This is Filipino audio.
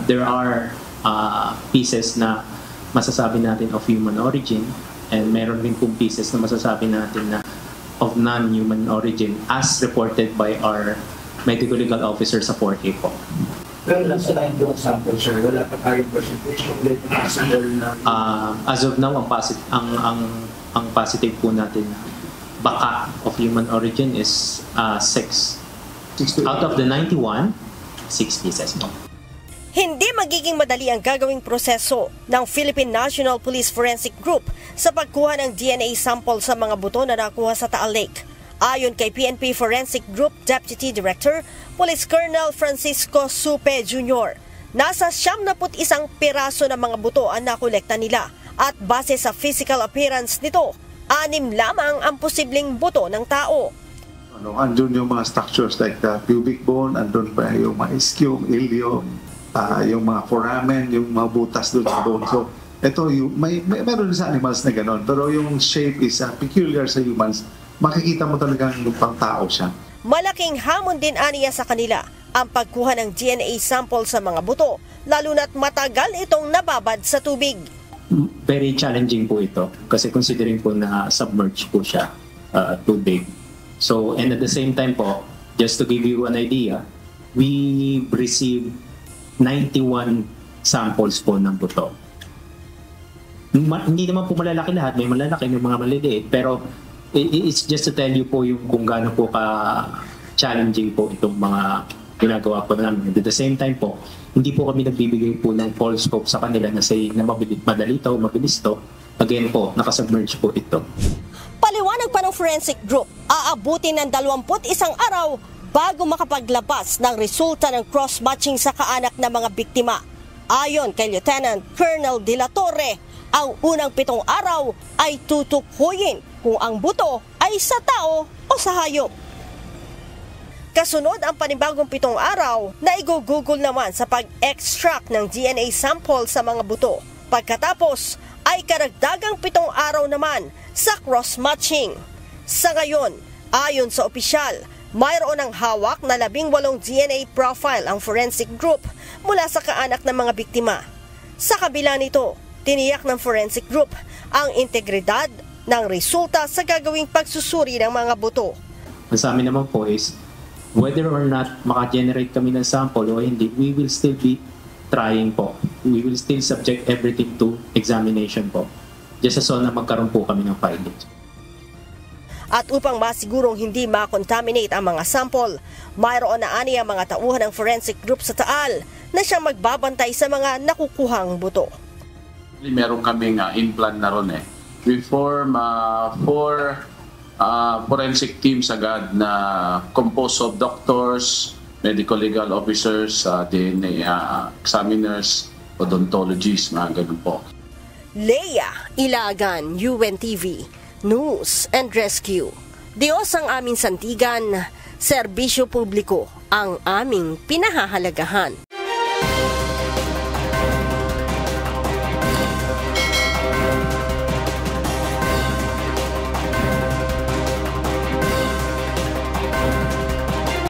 there are pieces na masasabi natin of human origin, and meron din pong pieces na masasabi natin na of non-human origin as reported by our medical legal officer sa 4A po. Pero lang sa line doon sample, sir, wala pa tayong percentage ng possible na... As of now, ang positive po natin baka of human origin is 6. Out of the 91, 6 pieces po. Hindi magiging madali ang gagawing proseso ng Philippine National Police Forensic Group sa pagkuha ng DNA sample sa mga buto na nakuha sa Taal Lake. Ayon kay PNP Forensic Group Deputy Director, Police Colonel Francisco Supe Jr., nasa 71 piraso ng mga buto ang nakolekta nila at base sa physical appearance nito, 6 lamang ang posibleng buto ng tao. Andun yung mga structures like the pubic bone, andun pa yung mga ischium, ilium, yung mga foramen, yung mga butas doon sa bone. So, ito, meron sa animals na gano'n, pero yung shape is peculiar sa humans. Makikita mo talagang pang tao siya. Malaking hamon din aniya sa kanila ang pagkuha ng DNA sample sa mga buto, lalo na't matagal itong nababad sa tubig. Very challenging po ito kasi considering po na submerged po siya tubig. So, and at the same time po, just to give you an idea, we received 91 samples po ng buto. Hindi naman po malalaki lahat, may malalaki, may mga maliliit, pero it's just to tell you po yung kung gaano po ka-challenging po itong mga ginagawa po namin. At the same time po, hindi po kami nagbibigay po ng false hope sa kanila na say na madali to, mabilis to. Again po, nakasubmerge po ito. Paliwanag pa ng forensic group, aabutin ng 21 araw bago makapaglabas ng resulta ng cross-matching sa kaanak ng mga biktima. Ayon kay Lieutenant Colonel De La Torre, ang unang 7 araw ay tutukuyin kung ang buto ay sa tao o sa hayop. Kasunod ang panibagong 7 araw na igugugol naman sa pag-extract ng DNA sample sa mga buto. Pagkatapos ay karagdagang 7 araw naman sa cross-matching. Sa ngayon, ayon sa opisyal, mayroon ng hawak na 18 DNA profile ang forensic group mula sa kaanak ng mga biktima. Sa kabila nito, tiniyak ng forensic group ang integridad ng resulta sa gagawing pagsusuri ng mga buto. Ang sa amin naman po is, whether or not maka-generate kami ng sample o hindi, we will still be trying po. We will still subject everything to examination po. Just as so na magkaroon po kami ng findings. At upang masigurong hindi ma-contaminate ang mga sample, mayroon na ani ang mga tauhan ng forensic group sa Taal na siyang magbabantay sa mga nakukuhang buto. Meron kaming in-plan na ron We form 4 forensic teams agad na composed of doctors, medical legal officers, DNA examiners, odontologists, mga ganun po. Leia Ilagan, UNTV, News and Rescue. Diyos ang aming sandigan, serbisyo publiko ang aming pinahahalagahan.